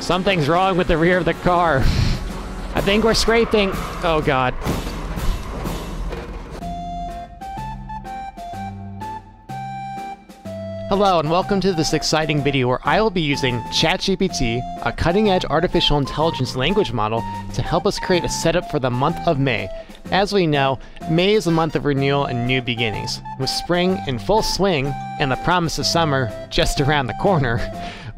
Something's wrong with the rear of the car. I think we're scraping. Oh god. Hello and welcome to this exciting video where I will be using ChatGPT, a cutting-edge artificial intelligence language model, to help us create a setup for the month of May. As we know, May is a month of renewal and new beginnings. With spring in full swing and the promise of summer just around the corner,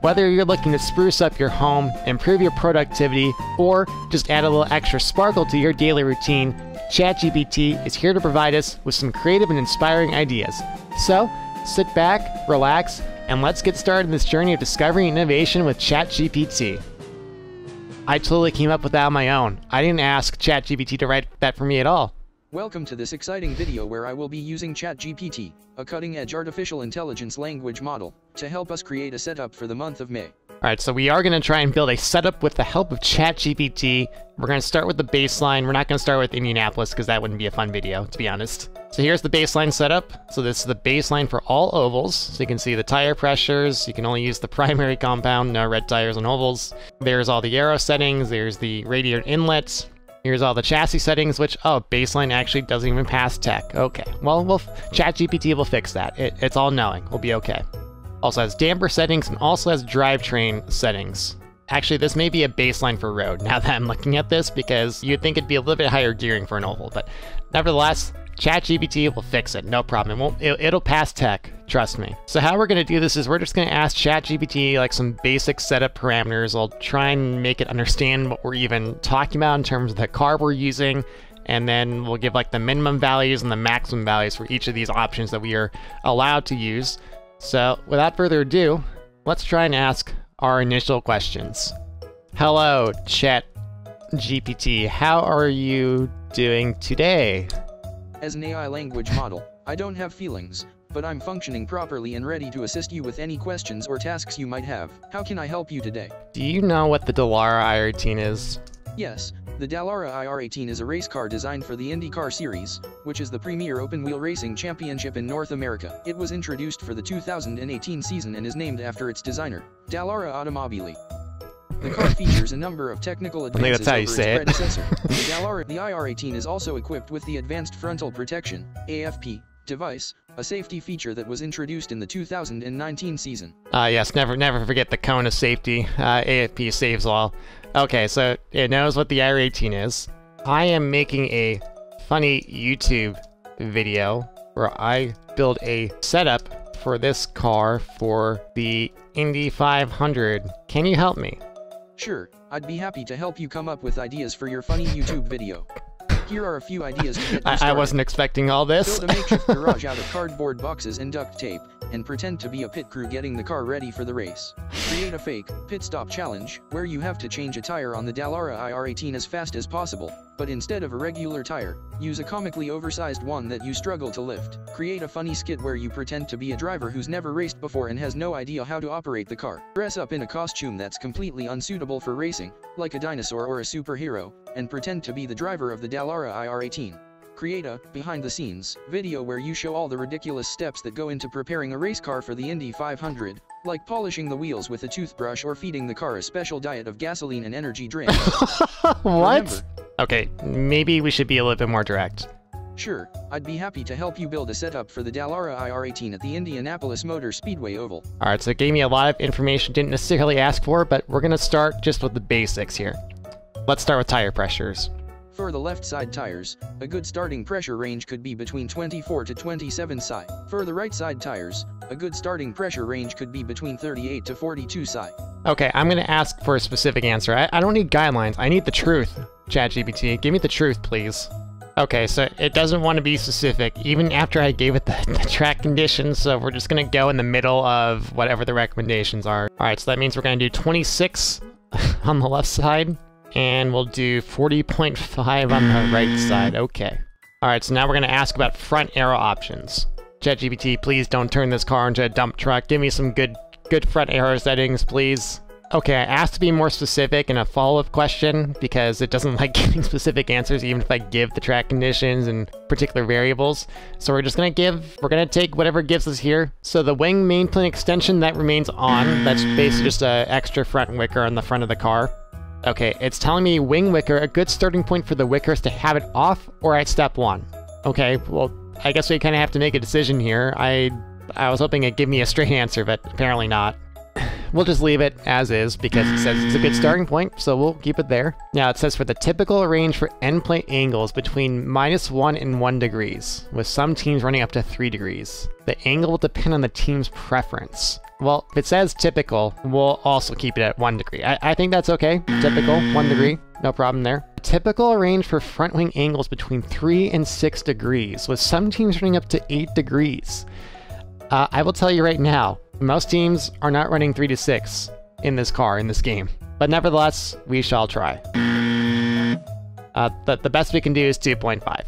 whether you're looking to spruce up your home, improve your productivity, or just add a little extra sparkle to your daily routine, ChatGPT is here to provide us with some creative and inspiring ideas. So, sit back, relax, and let's get started in this journey of discovering innovation with ChatGPT. I totally came up with that on my own. I didn't ask ChatGPT to write that for me at all. Welcome to this exciting video where I will be using ChatGPT, a cutting-edge artificial intelligence language model, to help us create a setup for the month of May. Alright, so we are going to try and build a setup with the help of ChatGPT. We're going to start with the baseline. We're not going to start with Indianapolis because that wouldn't be a fun video, to be honest. So here's the baseline setup. So this is the baseline for all ovals. So you can see the tire pressures. You can only use the primary compound, no red tires on ovals. There's all the aero settings. There's the radiator inlets. Here's all the chassis settings, which, oh, baseline actually doesn't even pass tech. Okay, well, ChatGPT will fix that. It's all knowing. We'll be okay. Also has damper settings and also has drivetrain settings. Actually, this may be a baseline for road now that I'm looking at this, because you'd think it'd be a little bit higher gearing for an oval, but nevertheless, ChatGPT will fix it, no problem. It'll pass tech, trust me. So how we're gonna do this is we're just gonna ask ChatGPT like some basic setup parameters. I'll try and make it understand what we're even talking about in terms of the car we're using, and then we'll give like the minimum values and the maximum values for each of these options that we are allowed to use. So without further ado, let's try and ask our initial questions. Hello, ChatGPT, how are you doing today? As an AI language model, I don't have feelings, but I'm functioning properly and ready to assist you with any questions or tasks you might have. How can I help you today? Do you know what the Dallara i18 is? Yes, the Dallara IR18 is a race car designed for the IndyCar series, which is the premier open-wheel racing championship in North America. It was introduced for the 2018 season and is named after its designer, Dallara Automobili. The car features a number of technical advances over its predecessor, the Dallara. The IR18 is also equipped with the Advanced Frontal Protection, AFP, device, a safety feature that was introduced in the 2019 season. Yes, never forget the cone of safety. AFP saves all. Okay, so it knows what the IR18 is. I am making a funny YouTube video where I build a setup for this car for the Indy 500. Can you help me? Sure, I'd be happy to help you come up with ideas for your funny YouTube video. Here are a few ideas to get you started. I wasn't expecting all this. Build a makeshift garage out of cardboard boxes and duct tape, and pretend to be a pit crew getting the car ready for the race. Create a fake pit stop challenge, where you have to change a tire on the Dallara IR18 as fast as possible, but instead of a regular tire, use a comically oversized one that you struggle to lift. Create a funny skit where you pretend to be a driver who's never raced before and has no idea how to operate the car. Dress up in a costume that's completely unsuitable for racing, like a dinosaur or a superhero, and pretend to be the driver of the Dallara IR18. Create a behind-the-scenes video where you show all the ridiculous steps that go into preparing a race car for the Indy 500, like polishing the wheels with a toothbrush or feeding the car a special diet of gasoline and energy drinks. What? Remember, okay, maybe we should be a little bit more direct. Sure, I'd be happy to help you build a setup for the Dallara IR18 at the Indianapolis Motor Speedway Oval. Alright, so it gave me a lot of information didn't necessarily ask for, but we're gonna start just with the basics here. Let's start with tire pressures. For the left side tires, a good starting pressure range could be between 24 to 27 psi. For the right side tires, a good starting pressure range could be between 38 to 42 psi. Okay, I'm gonna ask for a specific answer. I don't need guidelines, I need the truth. ChatGPT, give me the truth, please. Okay, so it doesn't want to be specific, even after I gave it the track conditions, so we're just gonna go in the middle of whatever the recommendations are. Alright, so that means we're gonna do 26 on the left side, and we'll do 40.5 on the right side. Okay. Alright, so now we're gonna ask about front aero options. ChatGPT, please don't turn this car into a dump truck. Give me some good front aero settings, please. Okay, I asked to be more specific in a follow-up question because it doesn't like giving specific answers even if I give the track conditions and particular variables. So we're gonna take whatever it gives us here. So the wing main plane extension, that remains on. That's basically just an extra front wicker on the front of the car. Okay, it's telling me wing wicker, a good starting point for the wicker is to have it off or at step 1. Okay, well, I guess we kind of have to make a decision here. I was hoping it'd give me a straight answer, but apparently not. We'll just leave it as is because it says it's a good starting point, so we'll keep it there. Now it says for the typical range for end plate angles between -1 and 1 degrees, with some teams running up to 3 degrees. The angle will depend on the team's preference. Well, if it says typical, we'll also keep it at 1 degree. I think that's okay. Typical, 1 degree, no problem there. Typical range for front wing angles between 3 and 6 degrees, with some teams running up to 8 degrees. I will tell you right now, most teams are not running 3 to 6 in this car, in this game. But nevertheless, we shall try. The best we can do is 2.5.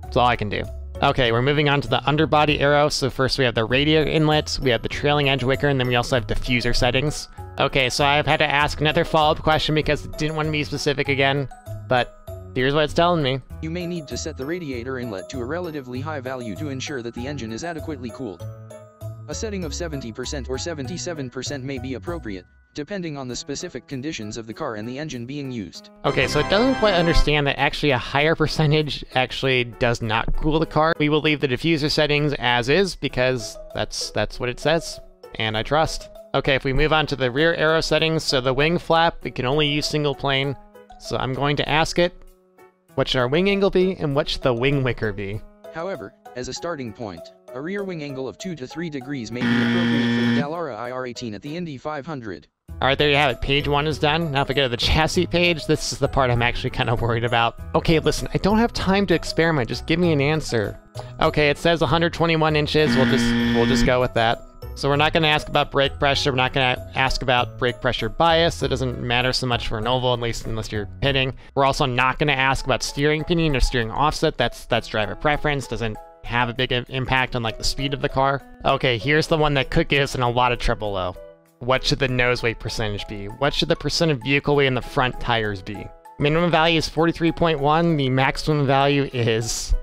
That's all I can do. Okay, we're moving on to the underbody aero. So first we have the radiator inlet, we have the trailing edge wicker, and then we also have diffuser settings. Okay, so I've had to ask another follow-up question because it didn't want to be specific again, but here's what it's telling me. You may need to set the radiator inlet to a relatively high value to ensure that the engine is adequately cooled. A setting of 70% or 77% may be appropriate, depending on the specific conditions of the car and the engine being used. Okay, so it doesn't quite understand that actually a higher percentage actually does not cool the car. We will leave the diffuser settings as is because that's what it says, and I trust. Okay, if we move on to the rear aero settings, so the wing flap, we can only use single plane. So I'm going to ask it, what should our wing angle be, and what should the wing wicker be? However, as a starting point, a rear wing angle of 2 to 3 degrees may be appropriate for the Dallara IR18 at the Indy 500. Alright, there you have it. Page 1 is done. Now if I go to the chassis page, this is the part I'm actually kind of worried about. Okay, listen, I don't have time to experiment. Just give me an answer. Okay, it says 121 inches. We'll just go with that. So we're not going to ask about brake pressure. We're not going to ask about brake pressure bias. It doesn't matter so much for an oval, at least unless you're pitting. We're also not going to ask about steering pinion or steering offset. That's driver preference. Doesn't have a big impact on like the speed of the car. Okay, here's the one that could get us in a lot of trouble though. What should the nose weight percentage be? What should the percent of vehicle weight in the front tires be? Minimum value is 43.1. The maximum value is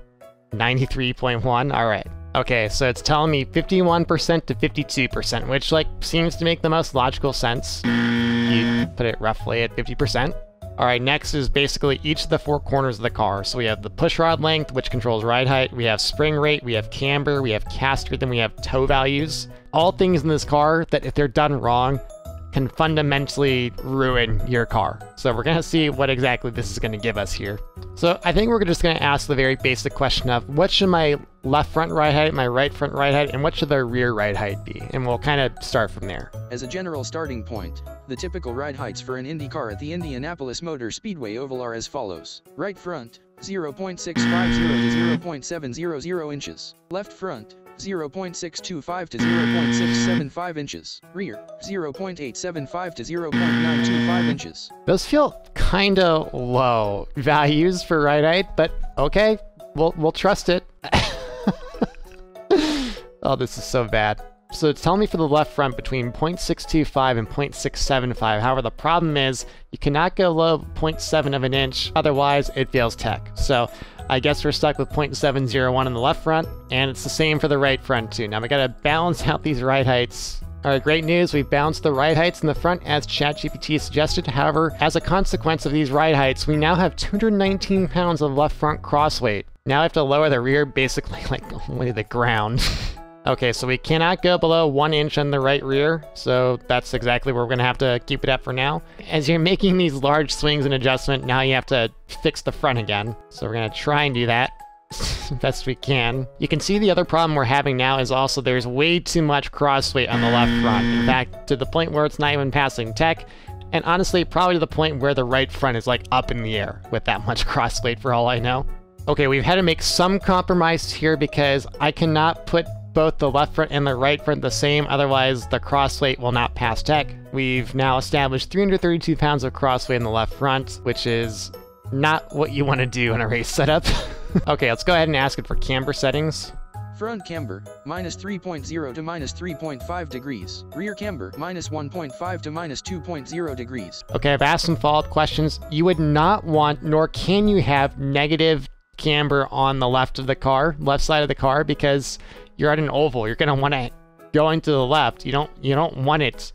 93.1. All right. Okay, so it's telling me 51% to 52%, which like seems to make the most logical sense. You put it roughly at 50%. All right, next is basically each of the 4 corners of the car. So we have the push rod length, which controls ride height. We have spring rate, we have camber, we have caster, then we have toe values. All things in this car that if they're done wrong, can fundamentally ruin your car. So we're gonna see what exactly this is gonna give us here. So I think we're just gonna ask the very basic question of what should my left front ride height, my right front ride height, and what should the rear ride height be? And we'll kind of start from there. As a general starting point, the typical ride heights for an Indy car at the Indianapolis Motor Speedway Oval are as follows. Right front, 0.650 to 0.700 inches. Left front, 0.625 to 0.675 inches. Rear, 0.875 to 0.925 inches. Those feel kinda low values for ride height, but okay, we'll trust it. Oh, this is so bad. So it's telling me for the left front between 0.625 and 0.675. However, the problem is you cannot go below 0.7 of an inch, otherwise it fails tech. So I guess we're stuck with 0.701 on the left front, and it's the same for the right front too. Now we gotta balance out these ride heights. Alright, great news, we've balanced the ride heights in the front as ChatGPT suggested. However, as a consequence of these ride heights, we now have 219 pounds of left front cross weight. Now I have to lower the rear basically like only the ground. Okay, so we cannot go below 1 inch on the right rear, so that's exactly where we're gonna have to keep it at for now. As you're making these large swings and adjustment, now you have to fix the front again. So we're gonna try and do that best we can. You can see the other problem we're having now is also there's way too much cross weight on the left front. In fact, to the point where it's not even passing tech, and honestly, probably to the point where the right front is like up in the air with that much cross weight for all I know. Okay, we've had to make some compromise here because I cannot put both the left front and the right front the same, otherwise the cross weight will not pass tech. We've now established 332 pounds of cross weight in the left front, which is not what you want to do in a race setup. Okay, let's go ahead and ask it for camber settings. Front camber, minus 3.0 to minus 3.5 degrees. Rear camber, minus 1.5 to minus 2.0 degrees. Okay, I've asked some follow-up questions. You would not want, nor can you have negative camber on the left of the car, left side of the car, because you're at an oval. You're gonna want to go into the left. You don't want it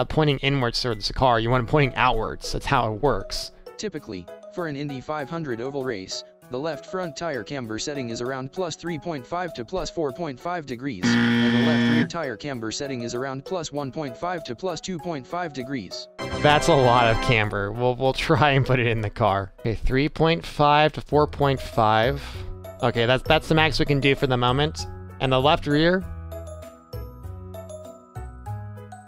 pointing inwards towards the car. You want it pointing outwards. That's how it works. Typically, for an Indy 500 oval race, the left front tire camber setting is around plus 3.5 to plus 4.5 degrees, and the left rear tire camber setting is around plus 1.5 to plus 2.5 degrees. That's a lot of camber. We'll try and put it in the car. Okay, 3.5 to 4.5. Okay, that's the max we can do for the moment. And the left rear.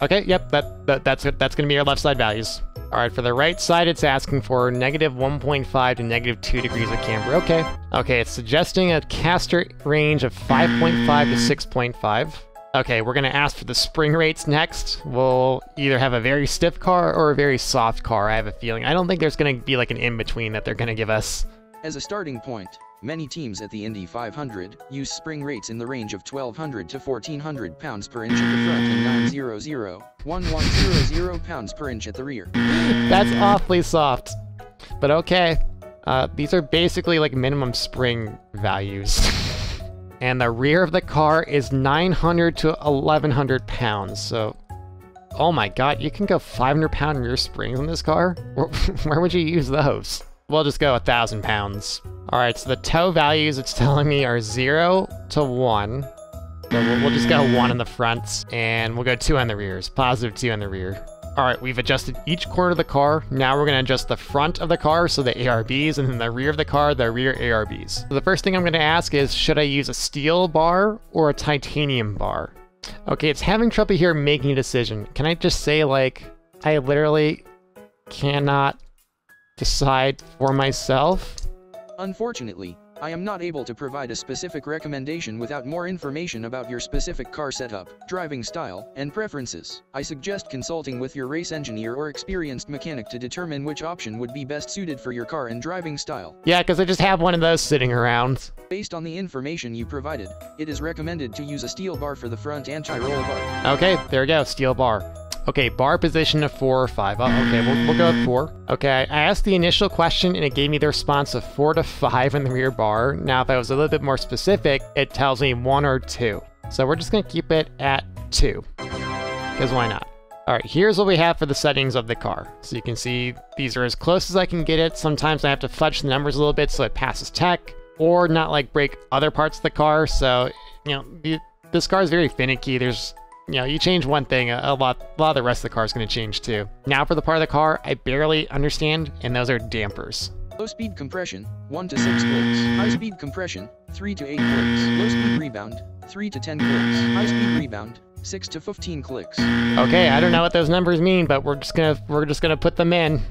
Okay, yep, that's gonna be our left side values. All right, for the right side, it's asking for negative 1.5 to negative 2 degrees of camber. Okay. Okay, it's suggesting a caster range of 5.5 to 6.5. Okay, we're gonna ask for the spring rates next. We'll either have a very stiff car or a very soft car, I have a feeling. I don't think there's gonna be like an in-between that they're gonna give us. As a starting point, many teams at the Indy 500 use spring rates in the range of 1,200 to 1,400 pounds per inch at the front and 900, 1,100 pounds per inch at the rear. That's awfully soft, but okay. These are basically like minimum spring values. And the rear of the car is 900 to 1,100 pounds, so... Oh my god, you can go 500-pound rear springs in this car? Where would you use those? We'll just go 1,000 pounds. Alright, so the toe values it's telling me are 0 to 1. So we'll just go 1 in the front, and we'll go 2 on the rears. Positive 2 on the rear. Alright, we've adjusted each corner of the car. Now we're going to adjust the front of the car, so the ARBs, and then the rear of the car, the rear ARBs. So the first thing I'm going to ask is, should I use a steel bar or a titanium bar? Okay, it's having trouble here making a decision. Can I just say, like, I literally cannot decide for myself? Unfortunately, I am not able to provide a specific recommendation without more information about your specific car setup, driving style, and preferences. I suggest consulting with your race engineer or experienced mechanic to determine which option would be best suited for your car and driving style. Yeah, because I just have one of those sitting around. Based on the information you provided, it is recommended to use a steel bar for the front anti-roll bar. Okay, there we go, steel bar. Okay, bar position of 4 or 5. Oh, okay, we'll go with 4. Okay, I asked the initial question and it gave me the response of 4 to 5 in the rear bar. Now, if I was a little bit more specific, it tells me 1 or 2. So we're just gonna keep it at 2, because why not? All right, here's what we have for the settings of the car. So you can see these are as close as I can get it. Sometimes I have to fudge the numbers a little bit so it passes tech, or not like break other parts of the car. So, you know, this car is very finicky. There's, you know, you change one thing, a lot of the rest of the car is going to change too. Now for the part of the car I barely understand, and those are dampers. Low speed compression, 1 to 6 clicks. High speed compression, 3 to 8 clicks. Low speed rebound, 3 to 10 clicks. High speed rebound, 6 to 15 clicks. Okay, I don't know what those numbers mean, but we're just gonna put them in.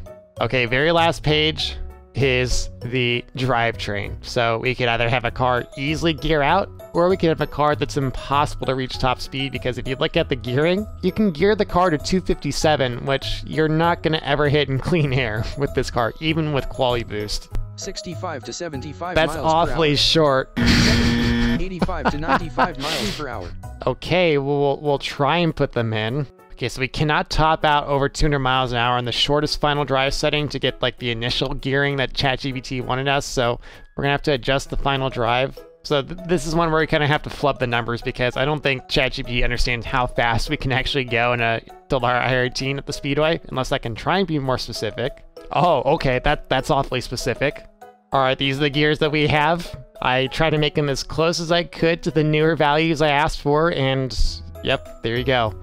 Okay, very last page is the drivetrain. So we could either have a car easily gear out, or we could have a car that's impossible to reach top speed, because if you look at the gearing, you can gear the car to 257, which you're not going to ever hit in clean air with this car, even with quality boost. 65 to 75 That's miles awfully per hour. short. 85 to 95 miles per hour. Okay, we'll try and put them in. Okay, so we cannot top out over 200 miles an hour on the shortest final drive setting to get like the initial gearing that ChatGPT wanted us, so we're gonna have to adjust the final drive. So this is one where we kind of have to flub the numbers, because I don't think ChatGPT understands how fast we can actually go in a Dallara IR18 at the speedway, unless I can try and be more specific. Oh, okay, that's awfully specific. All right, these are the gears that we have. I tried to make them as close as I could to the newer values I asked for, and yep, there you go.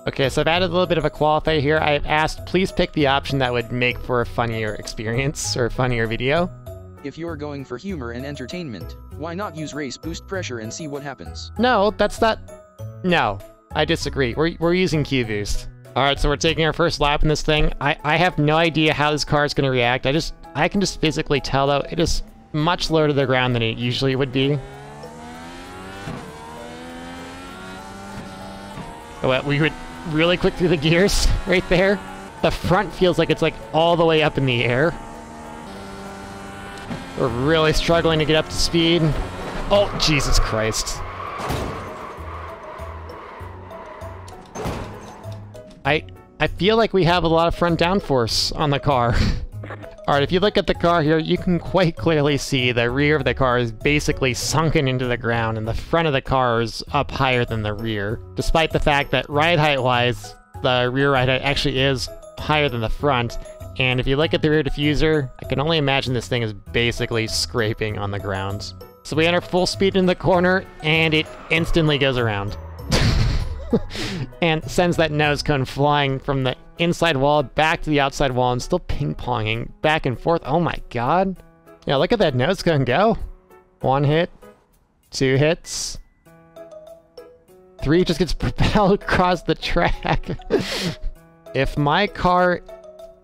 Okay, so I've added a little bit of a qualifier here. I've asked, please pick the option that would make for a funnier experience or a funnier video. If you're going for humor and entertainment, why not use race boost pressure and see what happens? No, that's not... No, I disagree. We're using Q-Boost. Alright, so we're taking our first lap in this thing. I have no idea how this car is going to react. I can just physically tell, though, it is much lower to the ground than it usually would be. Oh, we went really quick through the gears right there. The front feels like it's like all the way up in the air. We're really struggling to get up to speed. Oh, Jesus Christ. I feel like we have a lot of front downforce on the car. Alright, if you look at the car here, you can quite clearly see the rear of the car is basically sunken into the ground, and the front of the car is up higher than the rear. Despite the fact that ride height-wise, the rear ride height actually is higher than the front. And if you look at the rear diffuser, I can only imagine this thing is basically scraping on the ground. So we enter full speed in the corner, and it instantly goes around. And sends that nose cone flying from the inside wall back to the outside wall and still ping-ponging back and forth. Oh my god. Yeah, look at that nose cone go. 1 hit, 2 hits. 3 just gets propelled across the track. If my car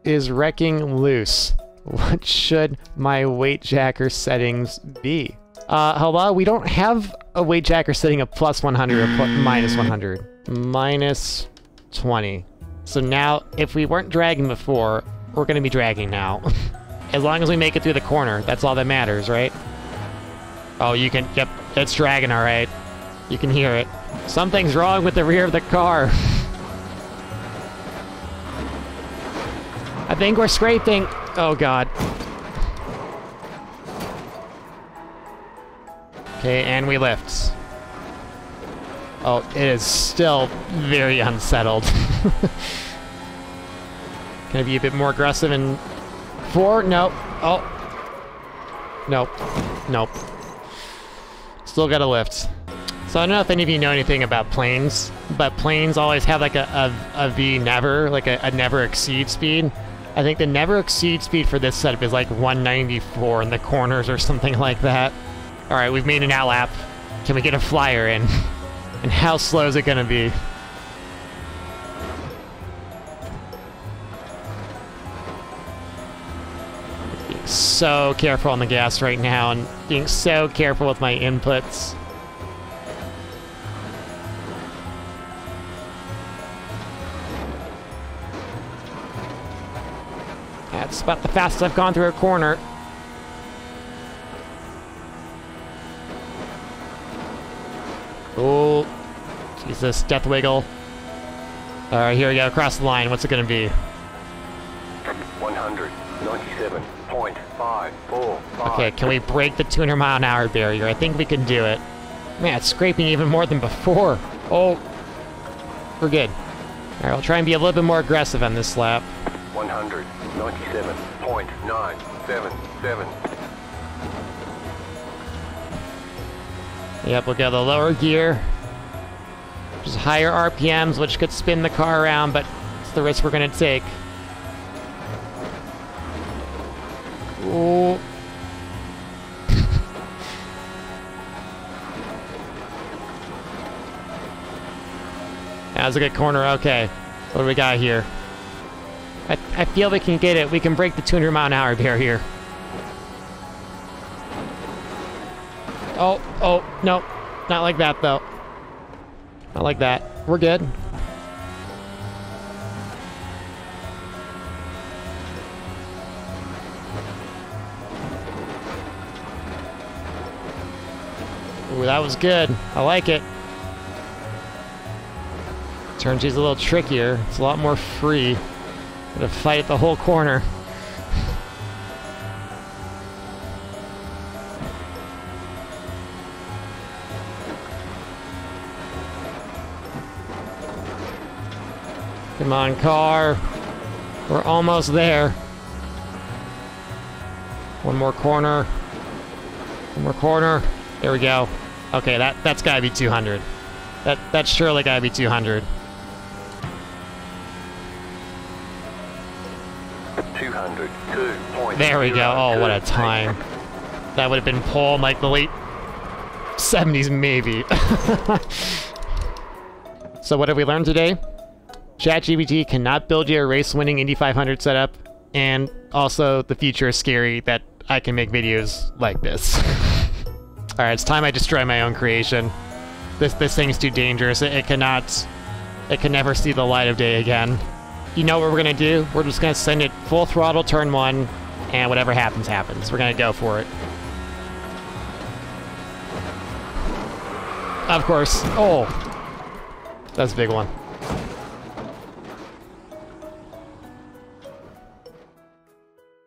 is wrecking loose, what should my weight jacker settings be? Hello? We don't have a weight jacker setting of plus 100 or minus 100. Minus 20. So now, if we weren't dragging before, we're gonna be dragging now. As long as we make it through the corner, that's all that matters, right? Oh, you can, yep, it's dragging, alright. You can hear it. Something's wrong with the rear of the car. I think we're scraping. Oh god. Okay, and we lift. Oh, it is still very unsettled. Can I be a bit more aggressive in 4? Nope. Oh. Nope. Nope. Still gotta lift. So I don't know if any of you know anything about planes, but planes always have like a V never, like a never exceed speed. I think the never exceed speed for this setup is like 194 in the corners or something like that. Alright, we've made an outlap. Can we get a flyer in? And how slow is it gonna be? Being so careful on the gas right now and being so careful with my inputs. That's about the fastest I've gone through a corner. Oh, Jesus, death wiggle. Alright, here we go, across the line. What's it gonna be? 197.545. Okay, can we break the 200-mile-an-hour barrier? I think we can do it. Man, it's scraping even more than before. Oh, we're good. Alright, we'll try and be a little bit more aggressive on this lap. 197.977. Yep, we'll go the lower gear. Just higher RPMs, which could spin the car around, but it's the risk we're gonna take. Ooh. That was a good corner, okay. What do we got here? I feel we can get it. We can break the 200-mile-an-hour barrier. Oh, no. Not like that, though. Not like that. We're good. Ooh, that was good. I like it. Turn 2's a little trickier. It's a lot more free. Gotta fight it the whole corner. Come on, car. We're almost there. One more corner. One more corner. There we go. Okay, that's gotta be 200. That's surely gotta be 200. 202. There we go. Oh, what a time. That would have been pole in like the late 70s, maybe. So what have we learned today? ChatGPT cannot build you a race-winning Indy 500 setup, and also the future is scary that I can make videos like this. Alright, it's time I destroy my own creation. This thing's too dangerous. It can never see the light of day again. You know what we're gonna do? We're just gonna send it full throttle turn 1, and whatever happens, happens. We're gonna go for it. Of course. Oh! That's a big one.